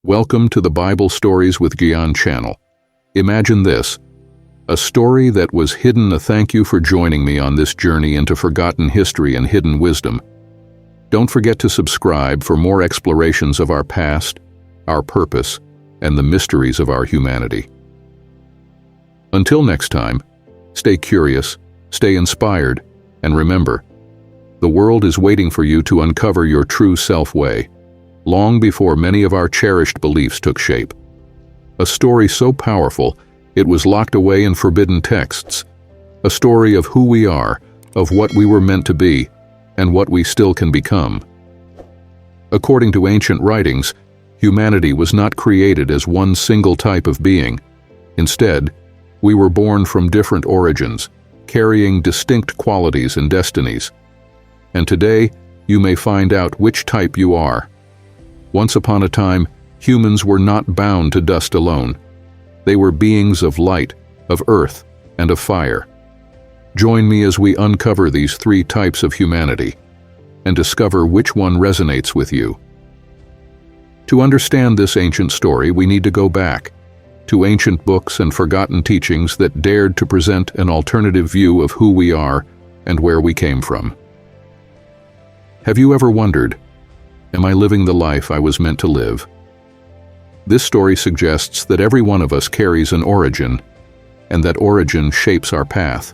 Welcome to the Bible Stories with Gian channel. Imagine this, a story that was hidden. Thank you for joining me on this journey into forgotten history and hidden wisdom. Don't forget to subscribe for more explorations of our past, our purpose, and the mysteries of our humanity. Until next time, stay curious, stay inspired, and remember, the world is waiting for you to uncover your true self-way, long before many of our cherished beliefs took shape. A story so powerful, it was locked away in forbidden texts. A story of who we are, of what we were meant to be, and what we still can become. According to ancient writings, humanity was not created as one single type of being. Instead, we were born from different origins, carrying distinct qualities and destinies. And today, you may find out which type you are. Once upon a time, humans were not bound to dust alone. They were beings of light, of earth, and of fire. Join me as we uncover these three types of humanity and discover which one resonates with you. To understand this ancient story, we need to go back to ancient books and forgotten teachings that dared to present an alternative view of who we are and where we came from. Have you ever wondered, am I living the life I was meant to live? This story suggests that every one of us carries an origin, and that origin shapes our path.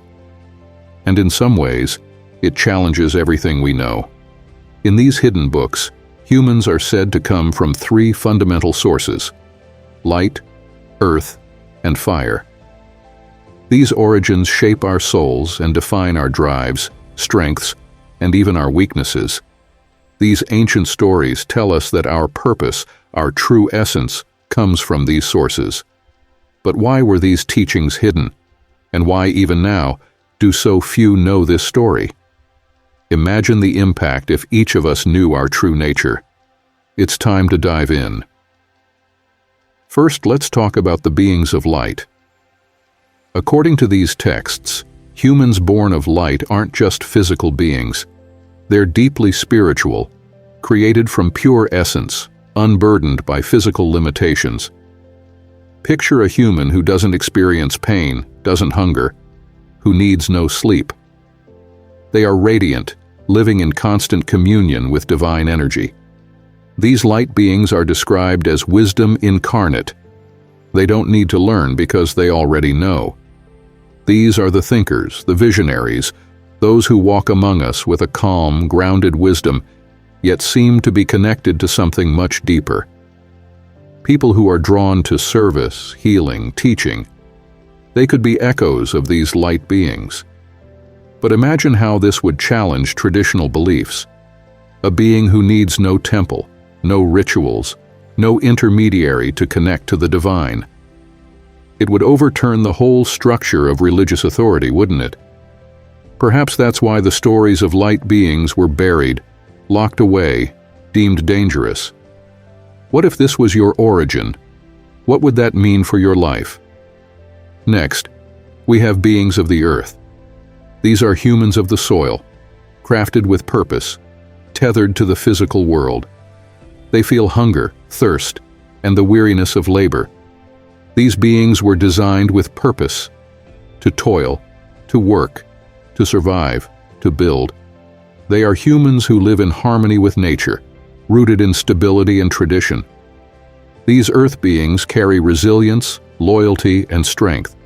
And in some ways, it challenges everything we know. In these hidden books, humans are said to come from three fundamental sources: light, earth, and fire. These origins shape our souls and define our drives, strengths, and even our weaknesses. These ancient stories tell us that our purpose, our true essence, comes from these sources. But why were these teachings hidden? And why, even now, do so few know this story? Imagine the impact if each of us knew our true nature. It's time to dive in. First, let's talk about the beings of light. According to these texts, humans born of light aren't just physical beings. They're deeply spiritual, created from pure essence, unburdened by physical limitations. Picture a human who doesn't experience pain, doesn't hunger, who needs no sleep. They are radiant, living in constant communion with divine energy. These light beings are described as wisdom incarnate. They don't need to learn because they already know. These are the thinkers, the visionaries, those who walk among us with a calm, grounded wisdom, yet seem to be connected to something much deeper. People who are drawn to service, healing, teaching. They could be echoes of these light beings. But imagine how this would challenge traditional beliefs. A being who needs no temple, no rituals, no intermediary to connect to the divine. It would overturn the whole structure of religious authority, wouldn't it? Perhaps that's why the stories of light beings were buried, locked away, deemed dangerous. What if this was your origin? What would that mean for your life? Next, we have beings of the earth. These are humans of the soil, crafted with purpose, tethered to the physical world. They feel hunger, thirst, and the weariness of labor. These beings were designed with purpose, to toil, to work, to survive, to build. They are humans who live in harmony with nature, rooted in stability and tradition. These earth beings carry resilience, loyalty, and strength.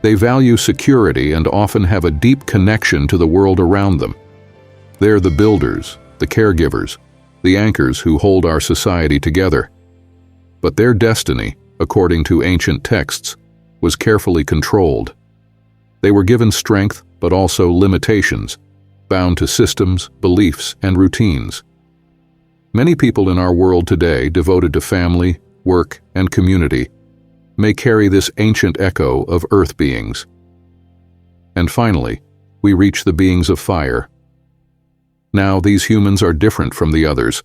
They value security and often have a deep connection to the world around them. They're the builders, the caregivers, the anchors who hold our society together. But their destiny, according to ancient texts, was carefully controlled. They were given strength, but also limitations, bound to systems, beliefs, and routines. Many people in our world today, devoted to family, work, and community, may carry this ancient echo of earth beings. And finally, we reach the beings of fire. Now, these humans are different from the others.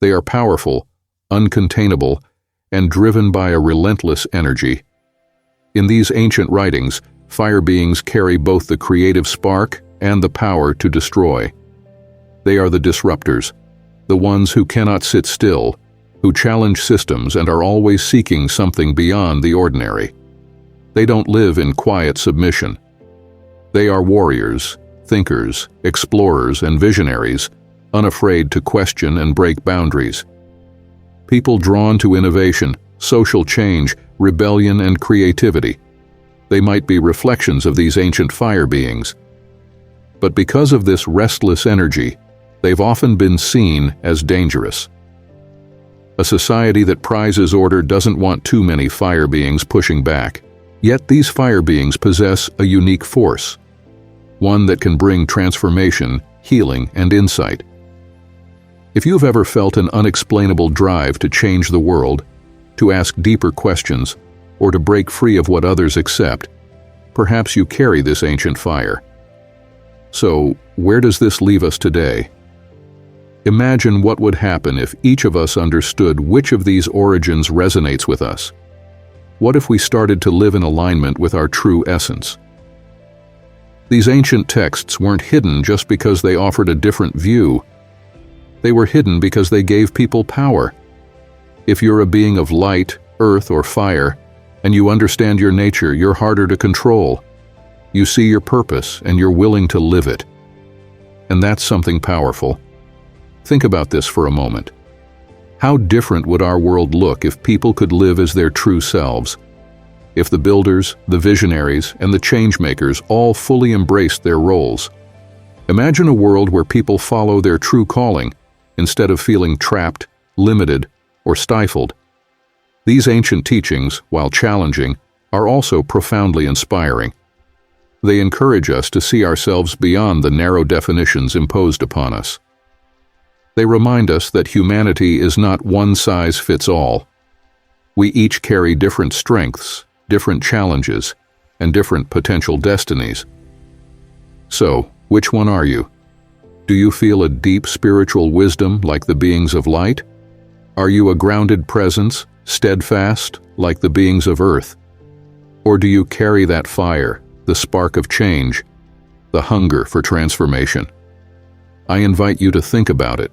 They are powerful, uncontainable, and driven by a relentless energy. In these ancient writings, fire beings carry both the creative spark and the power to destroy. They are the disruptors, the ones who cannot sit still, who challenge systems and are always seeking something beyond the ordinary. They don't live in quiet submission. They are warriors, thinkers, explorers, and visionaries, unafraid to question and break boundaries. People drawn to innovation, social change, rebellion, and creativity. They might be reflections of these ancient fire beings. But because of this restless energy, they've often been seen as dangerous. A society that prizes order doesn't want too many fire beings pushing back. Yet these fire beings possess a unique force, one that can bring transformation, healing, and insight. If you've ever felt an unexplainable drive to change the world, to ask deeper questions, or to break free of what others accept, perhaps you carry this ancient fire. So, where does this leave us today? Imagine what would happen if each of us understood which of these origins resonates with us. What if we started to live in alignment with our true essence? These ancient texts weren't hidden just because they offered a different view. They were hidden because they gave people power. If you're a being of light, earth, or fire, and you understand your nature, you're harder to control. You see your purpose, and you're willing to live it. And that's something powerful. Think about this for a moment. How different would our world look if people could live as their true selves? If the builders, the visionaries, and the changemakers all fully embraced their roles? Imagine a world where people follow their true calling, instead of feeling trapped, limited, or stifled. These ancient teachings, while challenging, are also profoundly inspiring. They encourage us to see ourselves beyond the narrow definitions imposed upon us. They remind us that humanity is not one size fits all. We each carry different strengths, different challenges, and different potential destinies. So, which one are you? Do you feel a deep spiritual wisdom like the beings of light? Are you a grounded presence, steadfast like the beings of earth? Or do you carry that fire, the spark of change, the hunger for transformation? I invite you to think about it,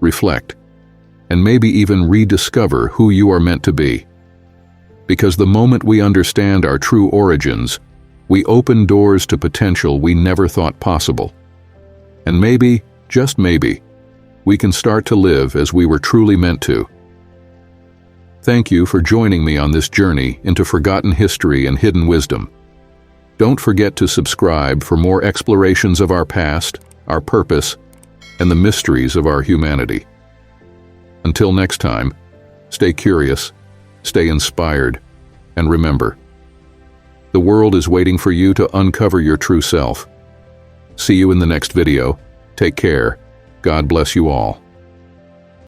reflect, and maybe even rediscover who you are meant to be. Because the moment we understand our true origins, we open doors to potential we never thought possible. And maybe, just maybe, we can start to live as we were truly meant to. Thank you for joining me on this journey into forgotten history and hidden wisdom. Don't forget to subscribe for more explorations of our past, our purpose, and the mysteries of our humanity. Until next time, stay curious, stay inspired, and remember, the world is waiting for you to uncover your true self. See you in the next video. Take care. God bless you all.